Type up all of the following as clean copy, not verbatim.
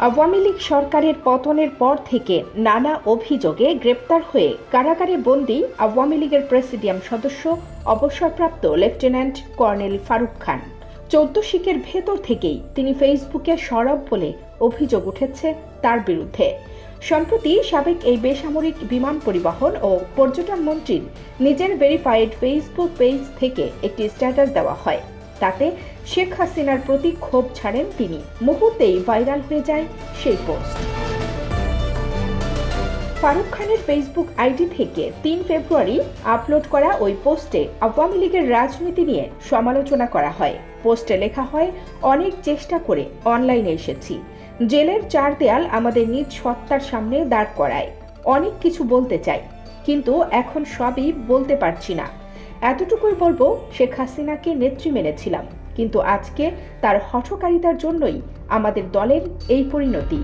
আওয়ামী লীগ সরকারের পতনের পর থেকে নানা অভিযোগে গ্রেপ্তার হয়ে কারাগারে বন্দী আওয়ামী লীগের প্রেসিডিয়াম সদস্য অবসরপ্রাপ্ত লেফটেন্যান্ট কর্নেল ফারুক খান। 14 শিকের ভেতর থেকেই তিনি ফেসবুকে সরব বলে অভিযোগ উঠেছে তার বিরুদ্ধে। সম্প্রতি সাবেক এই বেসামরিক বিমান পরিবহন ও পর্যটন মন্ত্রীর নিজের ভেরিফাইড ফেসবুক পেজ থেকে একটি স্ট্যাটাস দেওয়া হয়। তাতে শেখ হাসিনার প্রতি ক্ষোভ ছাড়েন তিনি। মুহূর্তেই ভাইরাল হয়ে যায় সেই পোস্ট। ফারুক খানের ফেসবুক আইডি থেকে 3 ফেব্রুয়ারি আপলোড করা ওই পোস্টে আওয়ামী লীগের রাজনীতি নিয়ে সমালোচনা করা হয়। পোস্টে লেখা হয়, অনেক চেষ্টা করে অনলাইনে এসেছি, জেলের 4 দেয়াল আমাদের নিজ সত্তার সামনে দাঁড় করায়। অনেক কিছু বলতে চাই, কিন্তু এখন সবই বলতে পারছি না। এতটুকুই বলবো, শেখ হাসিনাকে নেত্রী মেনেছিলাম, কিন্তু আজকে তার হঠকারিতার জন্যই আমাদের দলের এই পরিণতি।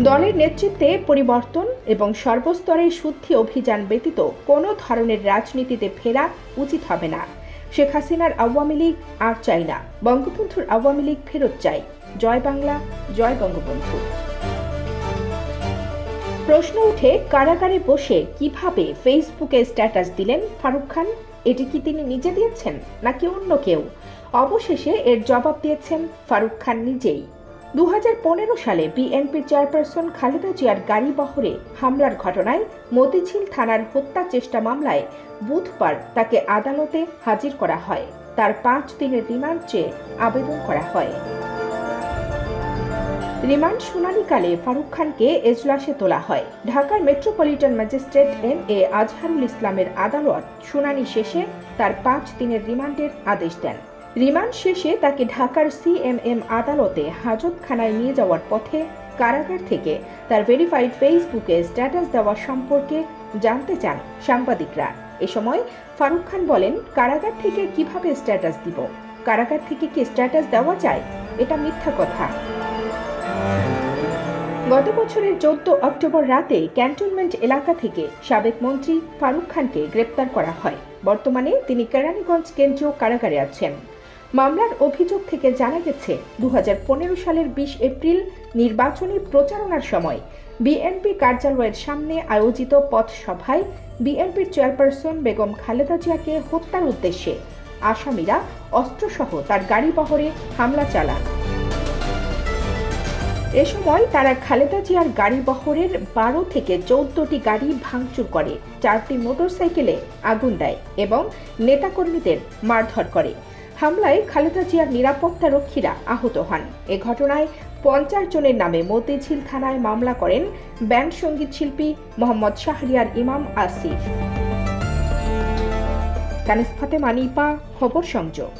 দলের নেতৃত্বে পরিবর্তন এবং সর্বস্তরে শুদ্ধি অভিযান ব্যতীত কোনো ধরনের রাজনীতিতে ফেরা উচিত হবে না। শেখ হাসিনার আওয়ামী লীগ আর চাই না, বঙ্গবন্ধুর আওয়ামী লীগ ফেরত চাই। জয় বাংলা, জয় বঙ্গবন্ধু। প্রশ্ন উঠে, কারাগারে বসে কিভাবে ফেসবুকে স্ট্যাটাস দিলেন ফারুক খান? এটি কি তিনি নিজে দিয়েছেন নাকি অন্য কেউ? অবশেষে এর জবাব দিয়েছেন ফারুক খান নিজেই। 2015 সালে বিএনপির চেয়ারপারসন খালেদা জিয়ার গাড়ি বহরে হামলার ঘটনায় মতিঝিল থানার হত্যা চেষ্টা মামলায় বুধবার তাকে আদালতে হাজির করা হয়। তার 5 দিনের রিমান্ড চেয়ে আবেদন করা হয়। রিমান্ড শুনানিকালে ফারুক খানকে এজলাসে তোলা হয়। ঢাকার মেট্রোপলিটন ম্যাজিস্ট্রেট এম.এ. আজহারুল ইসলামের আদালত শুনানি শেষে তার 5 দিনের রিমান্ডের আদেশ দেন। রিমান্ড শেষে তাকে ঢাকার সিএমএম আদালতে হাজতখানায় নিয়ে যাওয়ার পথে কারাগার থেকে তার ভেরিফাইড ফেসবুকে স্ট্যাটাস দেওয়া সম্পর্কে জানতে চান সাংবাদিকরা। এ সময় ফারুক খান বলেন, কারাগার থেকে কিভাবে স্ট্যাটাস দিব? কারাগার থেকে কি স্ট্যাটাস দেওয়া যায়? এটা মিথ্যা কথা। গত বছরের 14 অক্টোবর রাতে ক্যান্টনমেন্ট এলাকা থেকে সাবেক মন্ত্রী ফারুক খানকে গ্রেপ্তার করা হয়। বর্তমানে তিনি কেরানীগঞ্জ কেন্দ্রীয় কারাগারে আছেন। মামলার অভিযোগ থেকে জানা গেছে, 2015 সালের 20 এপ্রিল নির্বাচনী প্রচারণার সময় বিএনপি কার্যালয়ের সামনে আয়োজিত পথসভায় বিএনপির চেয়ারপারসন বেগম খালেদা জিয়াকে হত্যার উদ্দেশ্যে আসামিরা অস্ত্রসহ তার গাড়ি বহরে হামলা চালান। এ সময় তারা খালেদা জিয়ার গাড়ি বহরের 12 থেকে 14টি গাড়ি ভাঙচুর করে, 4টি মোটরসাইকেলে আগুন দেয় এবং নেতাকর্মীদের মারধর করে। হামলায় খালেদা জিয়ার নিরাপত্তা রক্ষীরা আহত হন। এ ঘটনায় 50 জনের নামে মতিঝিল থানায় মামলা করেন ব্যান্ড সঙ্গীত শিল্পী মোহাম্মদ শাহরিয়ার ইমাম আসিফ। কানিস ফাতেমা নিপা, খবর সংযোগ।